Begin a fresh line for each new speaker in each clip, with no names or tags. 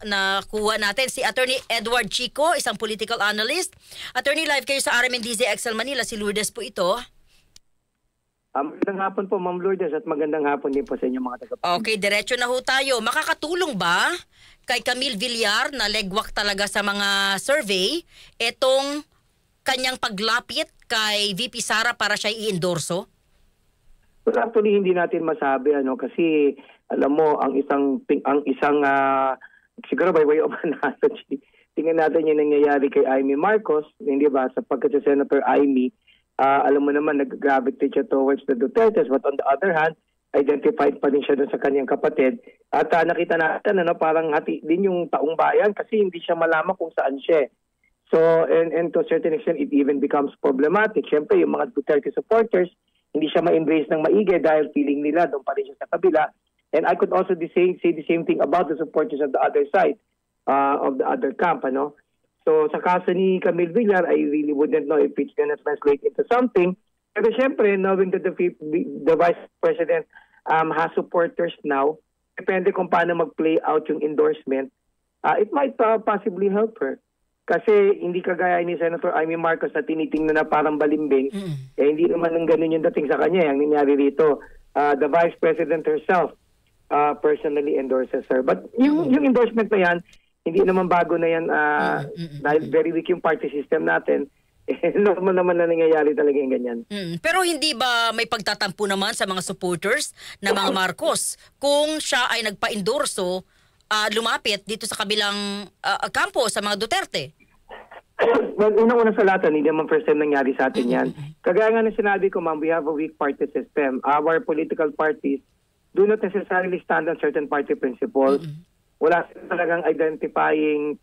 nakuha natin si Attorney Edward Chico, isang political analyst. Attorney, live kayo sa RMNDZ XL Manila. Si Lourdes po ito.
Magandang hapon po, Ma'am Lourdes, at magandang hapon din po sa inyo mga tagapanood.
Okay, diretso na ho tayo. Makakatulong ba kay Camille Villar na legwak talaga sa mga survey itong kanyang paglapit kay VP Sara para siya i-endorso?
Well, actually hindi natin masabi kasi alam mo ang isang siguro by way of analogy, tingnan natin yung nangyayari kay Amy Marcos, hindi ba, sapagkat si Senator Amy, alam mo naman nag-gravitate siya towards the Dutertes, but on the other hand, identified pa din siya doon sa kanyang kapatid. At nakita natin parang hati din yung taong bayan kasi hindi siya malaman kung saan siya. So, and to a certain extent, it even becomes problematic. Siyempre, yung mga Duterte supporters, hindi siya ma-embrace ng maigi dahil feeling nila doon pa rin siya sa kabila. And I could also say the same thing about the supporters of the other side, of the other camp. So, sa kaso ni Camille Villar, I really wouldn't know if it's gonna translate into something. Pero siyempre, knowing that the Vice President has supporters now, depende kung paano mag-play out yung endorsement, it might possibly help her. Kasi hindi kagaya ni Senator Amy Marcos na tinitingnan na parang balimbing, hindi naman ng ganun yung dating sa kanya. Ang nangyari rito, the Vice President herself personally endorses her. But yung endorsement na yan, hindi naman bago na yan dahil very weak yung party system natin. Normal naman na nangyayari talaga yung ganyan.
Pero hindi ba may pagtatampo naman sa mga supporters na mga Marcos kung siya ay nagpa-endorso lumapit dito sa kabilang kampo sa mga Duterte?
Well, unang-una sa lahat, hindi naman first time nangyari sa atin yan. Kagaya nga na sinabi ko, ma'am, we have a weak party system. Our political parties do not necessarily stand on certain party principles. Wala talagang identifying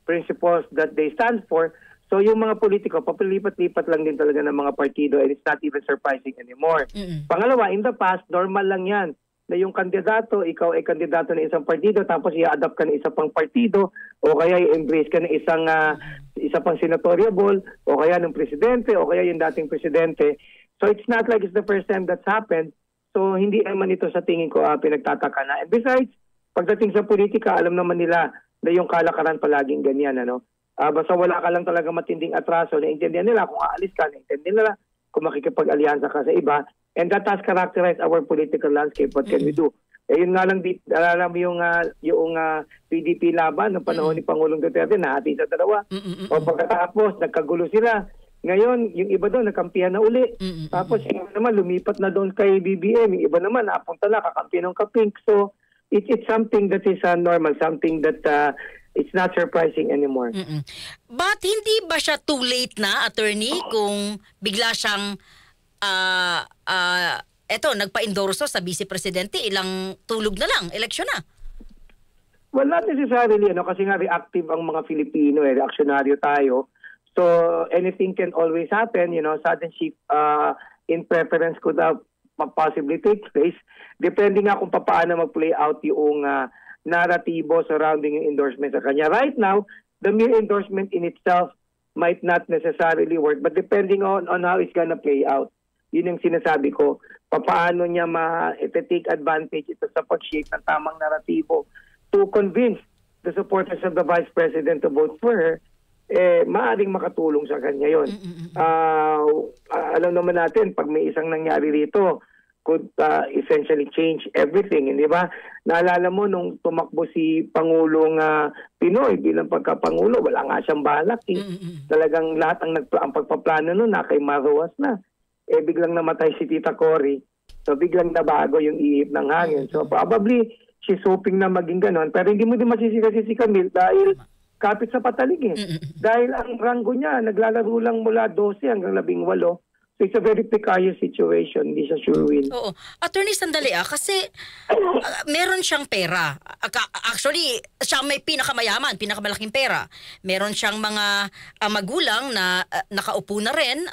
principles that they stand for. So yung mga politiko, papalipat-lipat lang din talaga ng mga partido, and it's not even surprising anymore. Pangalawa, in the past, normal lang yan na yung kandidato, ikaw ay kandidato ng isang partido, tapos i-adapt ka ng isa pang partido, o kaya i-embrace ka ng isa pang senatoriable, o kaya ng presidente, o kaya yung dating presidente. So it's not like it's the first time that's happened. So hindi naman ito sa tingin ko pinagtataka na. And besides, pagdating sa politika, alam naman nila na yung kalakaran palaging ganyan. Basta wala ka lang talaga matinding atraso, naintindihan nila kung aalis ka, naintindihan nila kung makikipag-alyansa ka sa iba. And that has characterized our political landscape. What can we do? Yun nga lang, alam yung PDP laban ng panahon ni Pangulong Duterte, nahati sa dalawa. O pagkatapos, nagkagulo sila. Ngayon, yung iba doon, nagkampihan na uli. Tapos yung iba naman, lumipat na doon kay BBM. Yung iba naman, napunta na, kakampihan ng kapink. So, it's something that is normal, something that it's not surprising anymore.
But hindi ba siya too late na, attorney, kung bigla siyang nagpa-endorso sa Vice Presidente, ilang tulog na lang, eleksyon na?
Well, not necessarily, kasi nga reactive ang mga Filipino, reaksyonaryo tayo. So, anything can always happen, sudden shift in preference could possibly take place. Depende nga kung paano mag-play out yung narratibo surrounding yung endorsement sa kanya. Right now, the mere endorsement in itself might not necessarily work, but depending on how it's gonna play out. Yun yung sinasabi ko, paano niya ma-take advantage ito sa pag-shape ng tamang narratibo to convince the supporters of the Vice President to vote for her, maaaring makatulong sa kanya yun. Alam naman natin, pag may isang nangyari rito, could essentially change everything, hindi ba? Naalala mo nung tumakbo si Pangulong Pinoy bilang pagkapangulo, wala nga siyang balak. Talagang lahat ang pagpaplano nun na kay Maruas na. Biglang namatay si Tita Cory. So biglang nabago yung ihip ng hangin. So probably she's hoping na maging ganon. Pero hindi mo din masisisi si Camille dahil kapit sa patalig Dahil ang ranggo niya, naglalaro lang mula 12 hanggang 18. So it's a very precarious situation. Hindi siya sure win.
Oo. Attorney, sandali kasi meron siyang pera. Actually, siya may pinakamalaking pera. Meron siyang mga magulang na nakaupo na rin,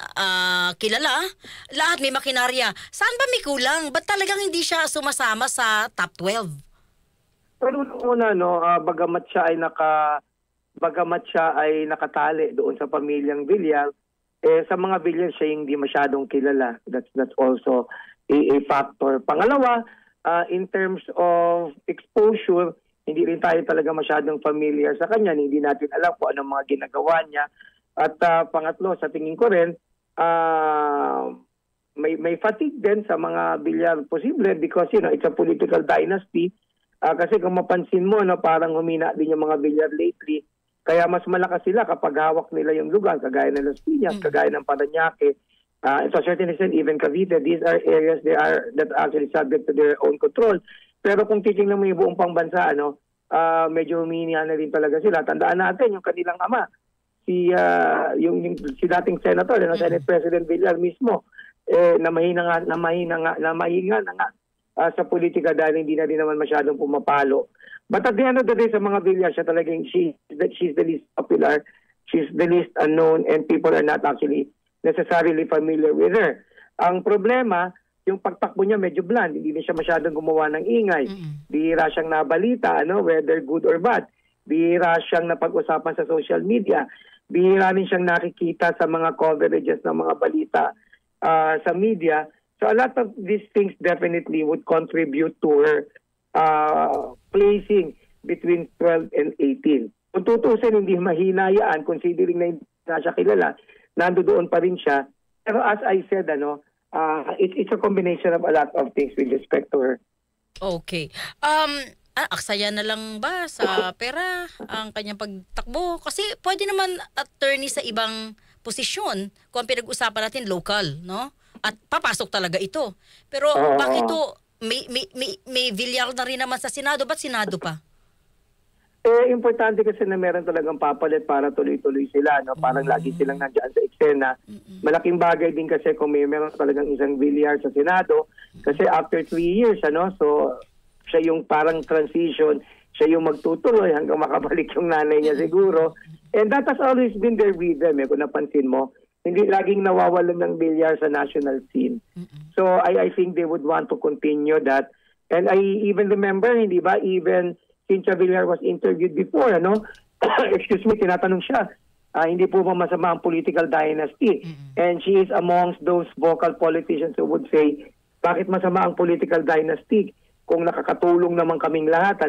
kilala. Lahat may makinarya. Saan ba may kulang? Ba't talagang hindi siya sumasama sa top 12?
Pero una, bagamat siya ay nakatali doon sa pamilyang Villar, sa mga Villar siya hindi masyadong kilala. That's also a factor. Pangalawa, in terms of exposure, hindi rin tayo talaga masyadong familiar sa kanya. Hindi natin alam kung anong mga ginagawa niya. At pangatlo, sa tingin ko rin, may fatigue din sa mga bilyar posible because it's a political dynasty. Kasi kung mapansin mo, parang humina din yung mga bilyar lately. Kaya mas malakas sila kapag hawak nila yung lugar, kagaya ng Las Piñas, kagaya ng Parañaque, to a certain extent, even Cavite. These are areas that are actually subject to their own control. Pero kung titingnan mo yung buong pangbansa, medyo humina na rin talaga sila. Tandaan natin yung kanilang ama, si dating senator, Senate President Villar mismo, na mahinga na nga sa politika dahil hindi na rin naman masyadong pumapalo. But at the end of the day, sa mga Villar, siya talagang she's the least popular, she's the least unknown, and people are not actually necessarily familiar with her. Ang problema, yung pagtakbo niya medyo bland, hindi na siya masyadong gumawa ng ingay. Bihira siyang nabalita, whether good or bad. Bihira siyang napag-usapan sa social media. Bihira rin siyang nakikita sa mga coverages ng mga balita sa media. So a lot of these things definitely would contribute to her placing between 12 and 18. Kung tutusin, hindi mahinayaan, considering na hindi na siya kilala, nandoon pa rin siya. Pero as I said, it's a combination of a lot of things with respect to her.
Okay. Aksaya na lang ba sa pera ang kanyang pagtakbo? Kasi pwede naman attorney sa ibang posisyon kung pinag-usapan natin local, no? At papasok talaga ito. Pero bakit ito may Villar na rin naman sa Senado? Ba't Senado pa?
Importante kasi na meron talagang papalit para tuloy-tuloy sila. Parang lagi silang nandiyan sa eksena. Malaking bagay din kasi kung meron talagang isang Villar sa Senado. Kasi after 3 years, so siya yung parang transition, siya yung magtutuloy hanggang makabalik yung nanay niya siguro. And that has always been there with them. Kung napansin mo, hindi laging nawawalan ng Villar sa national scene. So I think they would want to continue that. And I even remember, hindi ba, even Cynthia Villar was interviewed before, excuse me, tinatanong siya, hindi po ba masama ang political dynasty? And she is amongst those vocal politicians who would say, bakit masama ang political dynasty kung nakakatulong naman kaming lahat,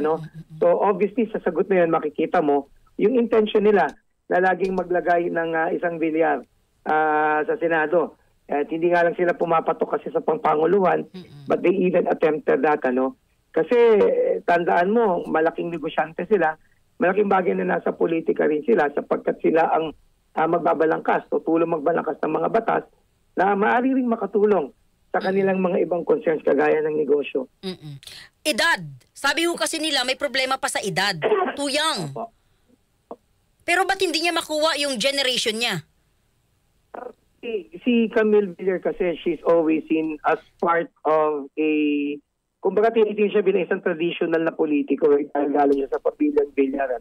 So obviously, sa sagot na yun, makikita mo, yung intention nila na laging maglagay ng isang Villar sa Senado. At hindi nga lang sila pumapatok kasi sa pangpanguluhan, but they even attempted that, Kasi tandaan mo, malaking negosyante sila, malaking bagay na nasa politika rin sila sapagkat sila ang magbabalangkas, tutulong magbalangkas ng mga batas na maaari ring makatulong sa kanilang mga ibang concerns kagaya ng negosyo.
Edad. Sabi ho kasi nila may problema pa sa edad. Too young. Pero ba't hindi niya makuha yung generation niya?
Si Camille Villar kasi she's always seen as part of kumbaga tinitingin siya bilang isang traditional na politiko dahil galing siya sa pamilyan Villar,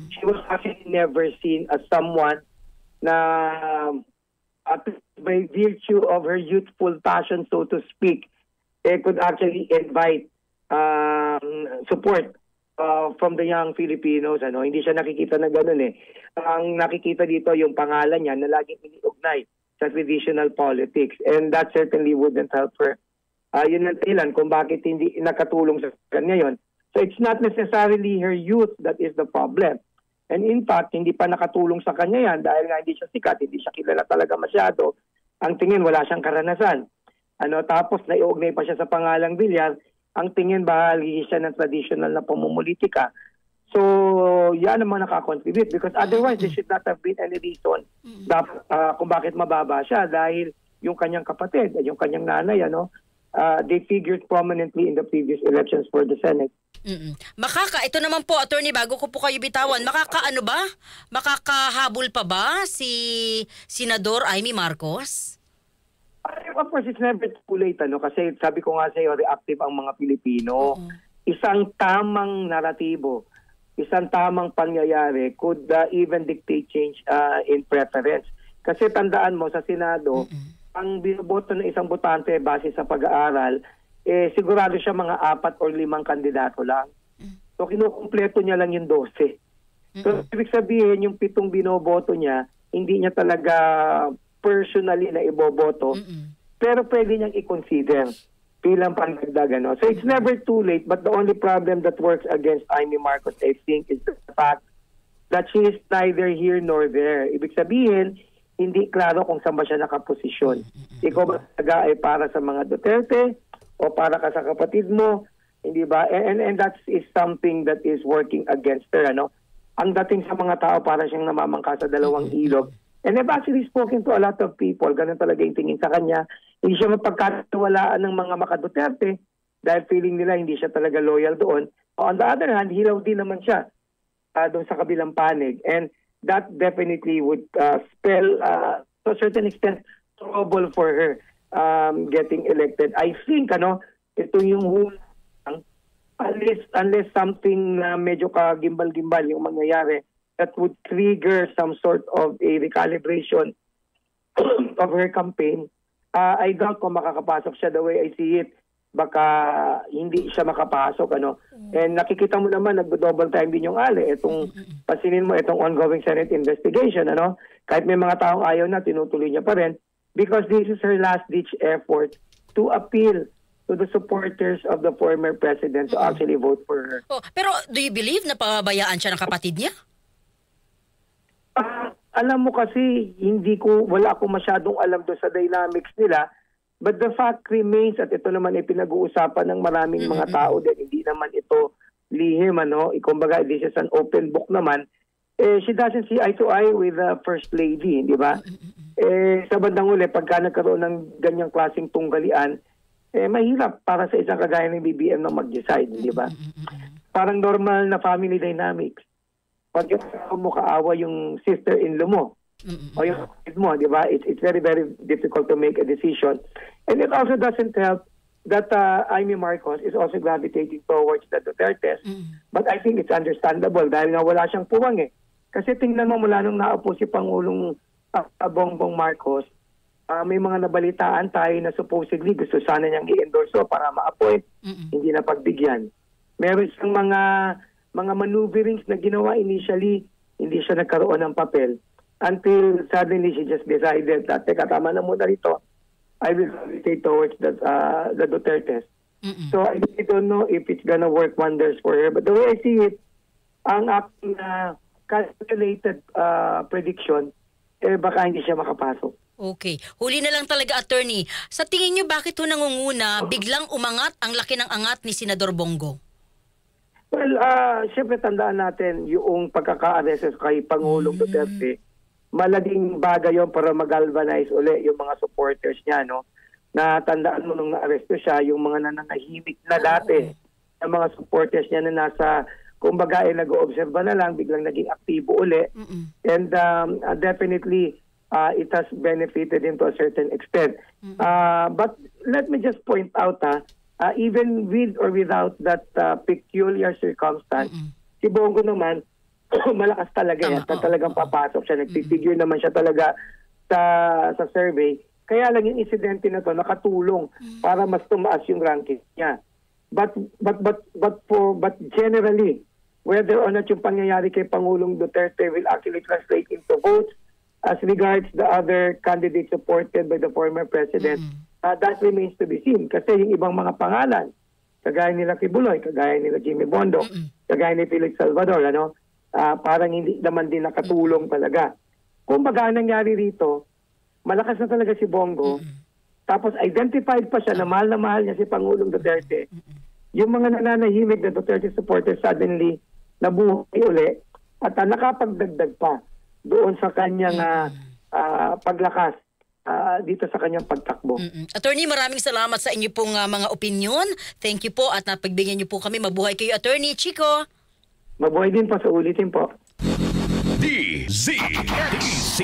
She was actually never seen as someone na by virtue of her youthful passion, so to speak, could actually invite support from the young Filipinos. Hindi siya nakikita na gano'n. Ang nakikita dito yung pangalan niya na laging iniugnay sa traditional politics. And that certainly wouldn't help her. Yun ang dahilan kung bakit hindi nakatulong sa kanya yun. So it's not necessarily her youth that is the problem. And in fact, hindi pa nakatulong sa kanya yan dahil nga hindi siya sikat, hindi siya kilala talaga masyado. Ang tingin, wala siyang karanasan. Tapos naiugnay pa siya sa pangalang Villar, ang tingin bahagi siya ng traditional na pamumulitika. So, yan naman nakakontribute because otherwise there should not have been any reason kung bakit mababa siya dahil yung kanyang kapatid, yung kanyang nanay, they figured prominently in the previous elections for the Senate.
Ito naman po, attorney, bago ko po kayo bitawan, makakahabol pa ba si Senador Amy Marcos?
Of course, it's never too late, kasi sabi ko nga sa'yo, reactive ang mga Pilipino. Isang tamang naratibo, isang tamang pangyayari could even dictate change in preference. Kasi tandaan mo, sa Senado, ang binoboto ng isang botante base sa pag-aaral, sigurado siya mga 4 or 5 kandidato lang. So, kinukumpleto niya lang yung 12. So, ibig sabihin, yung 7 binoboto niya, hindi niya talaga personally na iboboto, pero pwede niyang i-consider. bilang pandagdag. Ano? So it's never too late, but the only problem that works against Amy Marcos, I think, is the fact that she is neither here nor there. Ibig sabihin, hindi klaro kung saan ba siya nakaposisyon. Ikaw ba talaga ay para sa mga Duterte o para ka sa kapatid mo? Hindi ba? And that is something that is working against her. Ano? Ang dating sa mga tao, para siyang namamangka sa dalawang ilog. And I've actually spoken to a lot of people. Ganun talaga yung tingin sa kanya. Hindi siya mapagkatiwalaan ng mga maka-Duterte dahil feeling nila hindi siya talaga loyal doon. On the other hand, hilaw din naman siya doon sa kabilang panig. And that definitely would spell, to a certain extent, trouble for her getting elected. I think, ito yung unless something na medyo kagimbal-gimbal yung mangyayari that would trigger some sort of a recalibration of her campaign, I doubt kung makakapasok siya the way I see it. Baka hindi siya makapasok. And nakikita mo naman, nag-double time din yung Ali. Pasinin mo itong ongoing Senate investigation. Kahit may mga taong ayaw na, tinutuloy niya pa rin because this is her last-ditch effort to appeal to the supporters of the former president to actually vote for her.
Pero do you believe na pababayaan siya ng kapatid niya?
Alam mo kasi, wala akong masyadong alam doon sa dynamics nila. But the fact remains, at ito naman ay pinag-uusapan ng maraming mga tao din, hindi naman ito lihim, Kumbaga, this is an open book naman. She doesn't see eye to eye with the First Lady, di ba? Sa bandang uli, pagka nagkaroon ng ganyang klaseng tunggalian, mahirap para sa isang kagaya ng BBM na mag-decide, di ba? Parang normal na family dynamics. Pag mo kaawa yung sister-in-law mo, o yung kapatid mo, di ba? It's very, very difficult to make a decision. And it also doesn't help that Amy Marcos is also gravitating towards the Dutertes. But I think it's understandable dahil nga wala siyang puwang Kasi tingnan mo mula nung naupo si Pangulong Bongbong Marcos, may mga nabalitaan tayo na supposedly gusto sana niyang i-endorse para ma-appoint, hindi na pagbigyan. Meron siyang mga maneuverings na ginawa initially, hindi siya nagkaroon ng papel. Until suddenly she just decided that, teka, tama na muna rito. I will gravitate towards the Dutertes. So I don't know if it's gonna work wonders for her. But the way I see it, ang aking calculated prediction, baka hindi siya makapasok.
Okay. Huli na lang talaga, attorney. Sa tingin niyo, bakit nangunguna, biglang umangat ang laki ng angat ni Senador Bongo?
Well, siyempre tandaan natin yung pagkaka-arrest kay Pangulong Duterte. Malaking bagay yon para mag-galvanize uli yung mga supporters niya, Na tandaan mo nung na-arresto siya, yung mga nananahimik na dati, yung mga supporters niya na nasa, kumbaga nag-oobserba na lang, biglang naging aktibo uli. And definitely, it has benefited him to a certain extent. But let me just point out, even with or without that peculiar circumstance, si Bongo naman, malakas talaga yan. Talagang papasok siya. Nagfigure naman siya talaga sa survey. Kaya lang yung insidente na to nakatulong para mas tumaas yung ranking niya. But generally, whether or not yung pangyayari kay Pangulong Duterte will actually translate into votes as regards the other candidates supported by the former president, that remains to be seen. Kasi yung ibang mga pangalan, kagaya nila Kibuloy, kagaya nila Jimmy Bondo, kagaya ni Felix Salvador, parang hindi naman din nakatulong talaga. Kung baga nangyari rito, malakas na talaga si Bongo, tapos identified pa siya na mahal niya si Pangulong Duterte. Yung mga nananahimik na Duterte supporters suddenly nabuhay uli at nakapagdagdag pa doon sa kanyang paglakas dito sa kanyang pagtakbo.
Attorney, maraming salamat sa inyo pong mga opinion. Thank you po at napagbigyan niyo po kami. Mabuhay kayo, Attorney Chico.
Mabuhay din po sa ulitin po.
DZDC